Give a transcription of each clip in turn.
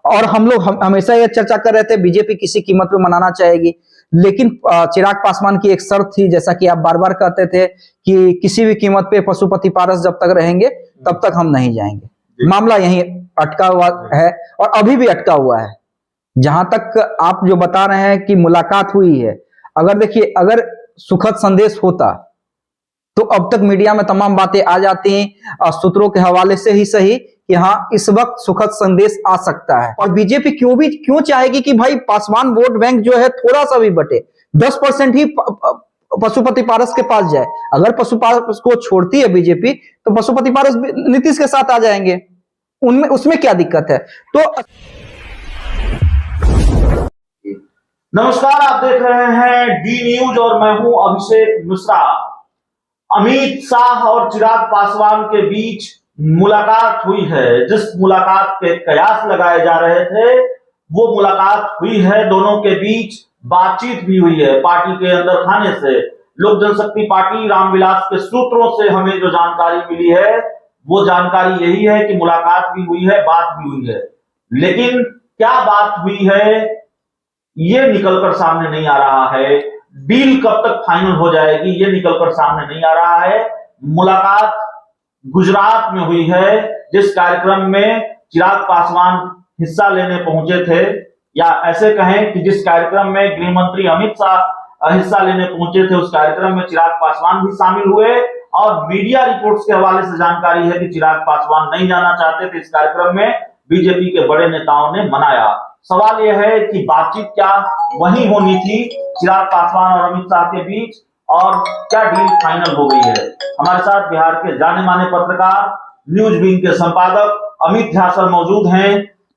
और हम लोग हमेशा यह चर्चा कर रहे थे बीजेपी किसी कीमत पे मनाना चाहेगी, लेकिन चिराग पासवान की एक शर्त थी, जैसा कि आप बार बार कहते थे कि किसी भी कीमत पे पशुपति पारस जब तक रहेंगे तब तक हम नहीं जाएंगे। मामला यहीं अटका हुआ है और अभी भी अटका हुआ है। जहां तक आप जो बता रहे हैं कि मुलाकात हुई है, अगर देखिए, अगर सुखद संदेश होता तो अब तक मीडिया में तमाम बातें आ जाती हैं, सूत्रों के हवाले से ही सही, कि हाँ इस वक्त सुखद संदेश आ सकता है। और बीजेपी क्यों चाहेगी कि भाई पासवान वोट बैंक जो है थोड़ा सा भी बटे, 10% ही पशुपति पारस के पास जाए। अगर पशुपारस को छोड़ती है बीजेपी तो पशुपति पारस नीतीश के साथ आ जाएंगे, उनमें उसमें क्या दिक्कत है? तो नमस्कार, आप देख रहे हैं डी न्यूज और मैं हूं अभिषेक मिश्रा। अमित शाह और चिराग पासवान के बीच मुलाकात हुई है। जिस मुलाकात के कयास लगाए जा रहे थे वो मुलाकात हुई है। दोनों के बीच बातचीत भी हुई है पार्टी के अंदर खाने से। लोक जनशक्ति पार्टी रामविलास के सूत्रों से हमें जो जानकारी मिली है वो जानकारी यही है कि मुलाकात भी हुई है, बात भी हुई है, लेकिन क्या बात हुई है ये निकलकर सामने नहीं आ रहा है। डील कब तक फाइनल हो जाएगी ये निकलकर सामने नहीं आ रहा है। मुलाकात गुजरात में हुई है, जिस कार्यक्रम में चिराग पासवान हिस्सा लेने पहुंचे थे, या ऐसे कहें कि जिस कार्यक्रम में गृह मंत्री अमित शाह हिस्सा लेने पहुंचे थे उस कार्यक्रम में चिराग पासवान भी शामिल हुए। और मीडिया रिपोर्ट्स के हवाले से जानकारी है कि चिराग पासवान नहीं जाना चाहते थे इस कार्यक्रम में, बीजेपी के बड़े नेताओं ने मनाया। सवाल यह है कि बातचीत क्या वही होनी थी चिराग पासवान और अमित शाह के बीच, और क्या डील फाइनल हो गई है? हमारे साथ बिहार के जाने माने पत्रकार, न्यूज विंग के संपादक अमित झा सर मौजूद हैं।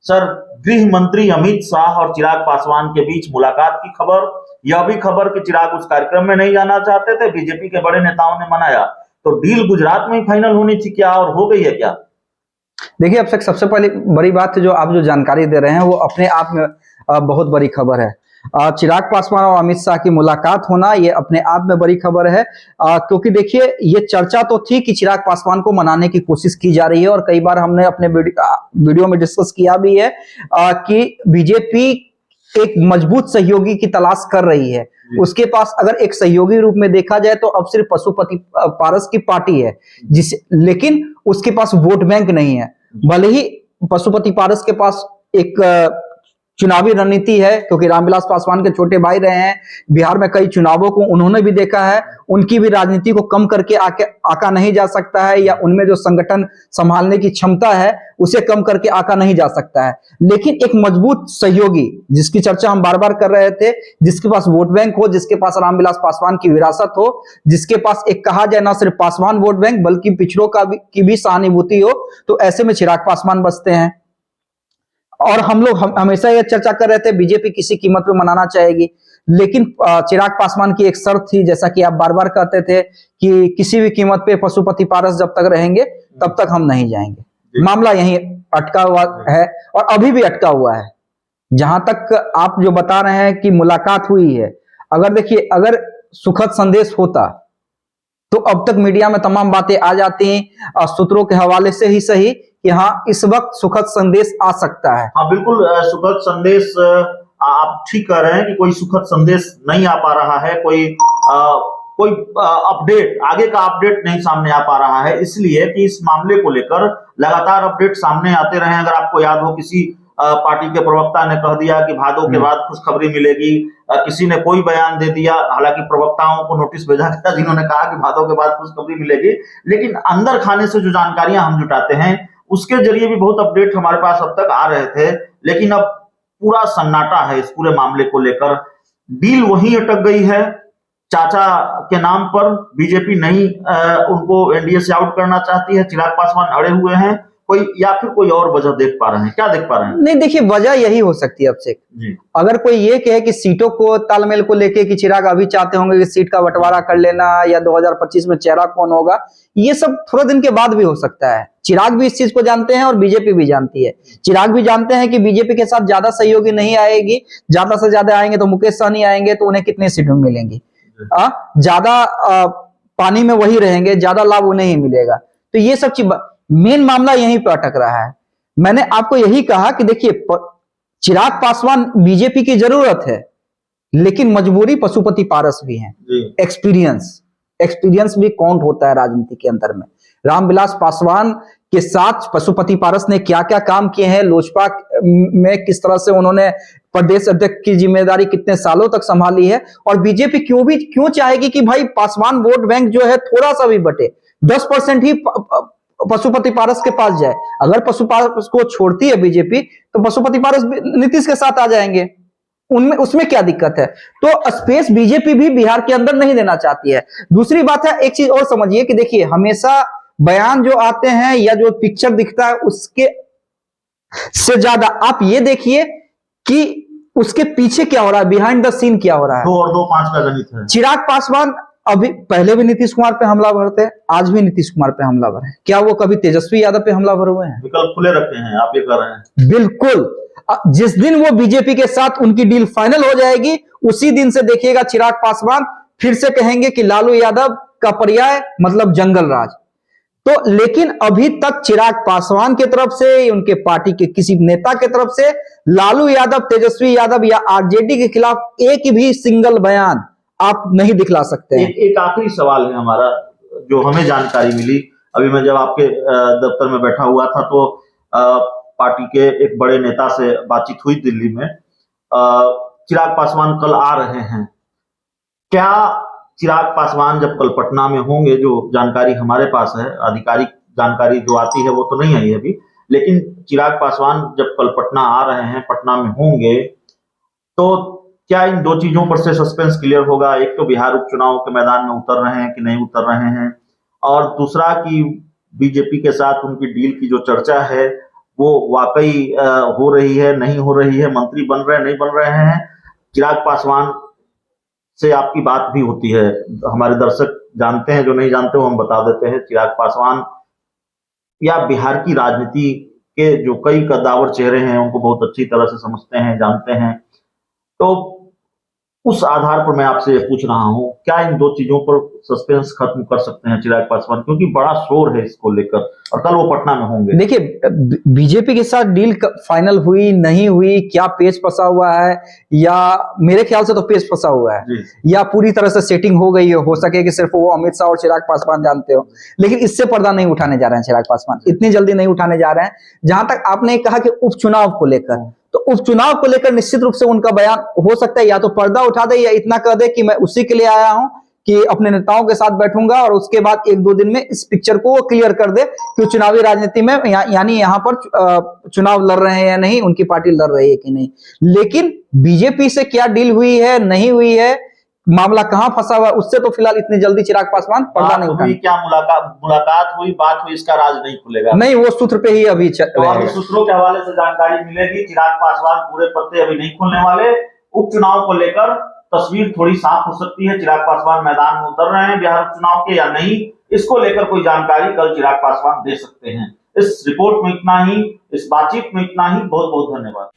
सर, गृह मंत्री अमित शाह और चिराग पासवान के बीच मुलाकात की खबर, यह भी खबर कि चिराग उस कार्यक्रम में नहीं जाना चाहते थे, बीजेपी के बड़े नेताओं ने मनाया, तो डील गुजरात में ही फाइनल होनी थी क्या, और हो गई है क्या? देखिए, अब तक सबसे पहले बड़ी बात जो आप जो जानकारी दे रहे हैं वो अपने आप में बहुत बड़ी खबर है। चिराग पासवान और अमित शाह की मुलाकात होना ये अपने आप में बड़ी खबर है, क्योंकि देखिए ये चर्चा तो थी कि चिराग पासवान को मनाने की कोशिश की जा रही है, और कई बार हमने अपने वीडियो में डिस्कस किया भी है कि बीजेपी एक मजबूत सहयोगी की तलाश कर रही है। उसके पास अगर एक सहयोगी रूप में देखा जाए तो अब सिर्फ पशुपति पारस की पार्टी है, लेकिन उसके पास वोट बैंक नहीं है। भले ही पशुपति पारस के पास एक चुनावी रणनीति है, क्योंकि रामविलास पासवान के छोटे भाई रहे हैं, बिहार में कई चुनावों को उन्होंने भी देखा है, उनकी भी राजनीति को कम करके आका नहीं जा सकता है, या उनमें जो संगठन संभालने की क्षमता है उसे कम करके आका नहीं जा सकता है। लेकिन एक मजबूत सहयोगी जिसकी चर्चा हम बार बार कर रहे थे, जिसके पास वोट बैंक हो, जिसके पास रामविलास पासवान की विरासत हो, जिसके पास एक कहा जाए ना सिर्फ पासवान वोट बैंक बल्कि पिछड़ों की भी सहानुभूति हो, तो ऐसे में चिराग पासवान बसते हैं। और हम लोग हमेशा यह चर्चा कर रहे थे बीजेपी किसी कीमत पे मनाना चाहेगी, लेकिन चिराग पासवान की एक शर्त थी, जैसा कि आप बार बार कहते थे कि किसी भी कीमत पे पशुपति पारस जब तक रहेंगे तब तक हम नहीं जाएंगे। मामला यहीं अटका हुआ है और अभी भी अटका हुआ है। जहां तक आप जो बता रहे हैं कि मुलाकात हुई है, अगर देखिए, अगर सुखद संदेश होता तो अब तक मीडिया में तमाम बातें आ जाती हैं, सूत्रों के हवाले से ही सही, कि हाँ इस वक्त सुखद संदेश आ सकता है। हाँ बिल्कुल, सुखद संदेश आप ठीक कह रहे हैं कि कोई सुखद संदेश नहीं आ पा रहा है, कोई अपडेट, आगे का अपडेट नहीं सामने आ पा रहा है, इसलिए कि इस मामले को लेकर लगातार अपडेट सामने आते रहे। अगर आपको याद हो, किसी पार्टी के प्रवक्ता ने कह दिया कि भादों के बाद खुशखबरी मिलेगी, किसी ने कोई बयान दे दिया, हालांकि प्रवक्ताओं को नोटिस भेजा गया जिन्होंने कहा कि भादों के बाद खुशखबरी मिलेगी, लेकिन अंदर खाने से जो जानकारियां हम जुटाते हैं उसके जरिए भी बहुत अपडेट हमारे पास अब तक आ रहे थे, लेकिन अब पूरा सन्नाटा है इस पूरे मामले को लेकर। डील वहीं अटक गई है, चाचा के नाम पर बीजेपी नहीं उनको एनडीए से आउट करना चाहती है, चिराग पासवान अड़े हुए हैं, कोई या फिर कोई और वजह देख पा रहे हैं? क्या देख पा रहे हैं? नहीं, देखिए वजह यही हो सकती है अभिषेक। अगर कोई ये कहे कि सीटों को तालमेल को लेके कि चिराग अभी चाहते होंगे कि सीट का बंटवारा कर लेना, या 2025 में चेहरा कौन होगा, ये सब थोड़े दिन के बाद भी हो सकता है। चिराग भी इस चीज को जानते हैं और बीजेपी भी जानती है। चिराग भी जानते हैं कि बीजेपी के साथ ज्यादा सहयोगी नहीं आएगी, ज्यादा से ज्यादा आएंगे तो मुकेश सहनी आएंगे, तो उन्हें कितनी सीटें मिलेंगी? ज्यादा पानी में वही रहेंगे, ज्यादा लाभ उन्हें ही मिलेगा। तो ये सब चीज, मेन मामला यहीं पर अटक रहा है। मैंने आपको यही कहा कि देखिए चिराग पासवान बीजेपी की जरूरत है, लेकिन मजबूरी पशुपति पारस भी है। एक्सपीरियंस भी काउंट होता है राजनीति के अंदर में। रामविलास पासवान के साथ पशुपति पारस ने क्या क्या काम किए हैं, लोजपा में किस तरह से उन्होंने प्रदेश अध्यक्ष की जिम्मेदारी कितने सालों तक संभाली है, और बीजेपी क्यों चाहेगी कि भाई पासवान वोट बैंक जो है थोड़ा सा भी बटे, 10% ही पशुपति पारस के पास जाए। अगर पशुपति पारस को छोड़ती है बीजेपी तो पशुपति पारस नीतीश के साथ आ जाएंगे, उनमें उसमें क्या दिक्कत है। तो स्पेस बीजेपी भी बिहार के अंदर नहीं देना चाहती है। दूसरी बात है, एक चीज और समझिए कि देखिए हमेशा बयान जो आते हैं या जो पिक्चर दिखता है उसके से ज्यादा आप ये देखिए कि उसके पीछे क्या हो रहा है, बिहाइंड द सीन क्या हो रहा है। 2 और 2 5 का गणित है। चिराग पासवान अभी पहले भी नीतीश कुमार पे हमलावर थे, आज भी नीतीश कुमार पे हमलावर है। क्या वो कभी तेजस्वी यादव पे हमलावर हुए हैं? विकल्प खुले रखे हैं, आप ये कर रहे हैं। बिल्कुल। जिस दिन वो बीजेपी के साथ उनकी डील फाइनल हो जाएगी, उसी दिन से देखिएगा चिराग पासवान फिर से कहेंगे कि लालू यादव का पर्याय मतलब जंगल राज। तो लेकिन अभी तक चिराग पासवान की तरफ से, उनके पार्टी के किसी नेता की तरफ से लालू यादव, तेजस्वी यादव या आरजेडी के खिलाफ एक भी सिंगल बयान आप नहीं दिखला सकते हैं। एक आखिरी सवाल है हमारा, जो हमें जानकारी मिली अभी, मैं जब आपके दफ्तर में बैठा हुआ था तो पार्टी के एक बड़े नेता से बातचीत हुई दिल्ली में। चिराग पासवान कल आ रहे हैं, क्या चिराग पासवान जब कल पटना में होंगे, जो जानकारी हमारे पास है, आधिकारिक जानकारी जो आती है वो तो नहीं आई अभी, लेकिन चिराग पासवान जब कल पटना आ रहे हैं, पटना में होंगे, तो क्या इन 2 चीजों पर से सस्पेंस क्लियर होगा? एक तो बिहार उपचुनाव के मैदान में उतर रहे हैं कि नहीं उतर रहे हैं, और दूसरा कि बीजेपी के साथ उनकी डील की जो चर्चा है वो वाकई हो रही है, नहीं हो रही है, मंत्री बन रहे हैं, नहीं बन रहे हैं। चिराग पासवान से आपकी बात भी होती है, हमारे दर्शक जानते हैं, जो नहीं जानते वो हम बता देते हैं। चिराग पासवान या बिहार की राजनीति के जो कई कद्दावर चेहरे हैं उनको बहुत अच्छी तरह से समझते हैं, जानते हैं। तो उस आधार पर मैं आपसे पूछ रहा हूं, क्या इन 2 चीजों पर सस्पेंस खत्म कर सकते हैं चिराग पासवान, क्योंकि बड़ा शोर है इसको लेकर, और कल वो पटना में होंगे। देखिए बीजेपी के साथ डील फाइनल हुई नहीं हुई, क्या पेच फंसा हुआ है, या मेरे ख्याल से तो पेच फंसा हुआ है, या पूरी तरह से सेटिंग हो गई है। हो सके कि सिर्फ वो अमित शाह और चिराग पासवान जानते हो, लेकिन इससे पर्दा नहीं उठाने जा रहे हैं चिराग पासवान, इतनी जल्दी नहीं उठाने जा रहे हैं। जहां तक आपने कहा कि उपचुनाव को लेकर, तो उपचुनाव को लेकर निश्चित रूप से उनका बयान हो सकता है या तो पर्दा उठा दे या इतना कह दे कि मैं उसी के लिए आया हूं कि अपने नेताओं के साथ बैठूंगा, और उसके बाद 1-2 दिन में इस पिक्चर को वो क्लियर कर दे कि चुनावी राजनीति में यानी यहां पर चुनाव लड़ रहे हैं या नहीं, उनकी पार्टी लड़ रही है कि नहीं। लेकिन बीजेपी से क्या डील हुई है, नहीं हुई है, मामला कहां फंसा हुआ, उससे तो फिलहाल इतनी जल्दी चिराग पासवान पर्दा नहीं उठाएंगे। क्या मुलाकात हुई, बात हुई, इसका राज नहीं खुलेगा? नहीं, वो सूत्र पे ही अभी सूत्रों के हवाले से जानकारी मिलेगी। चिराग पासवान पूरे पत्ते अभी नहीं खुलने वाले। उपचुनाव को लेकर तस्वीर थोड़ी साफ हो सकती है, चिराग पासवान मैदान में उतर रहे हैं बिहार उपचुनाव के या नहीं, इसको लेकर कोई जानकारी कल चिराग पासवान दे सकते हैं। इस रिपोर्ट में इतना ही, इस बातचीत में इतना ही। बहुत बहुत धन्यवाद।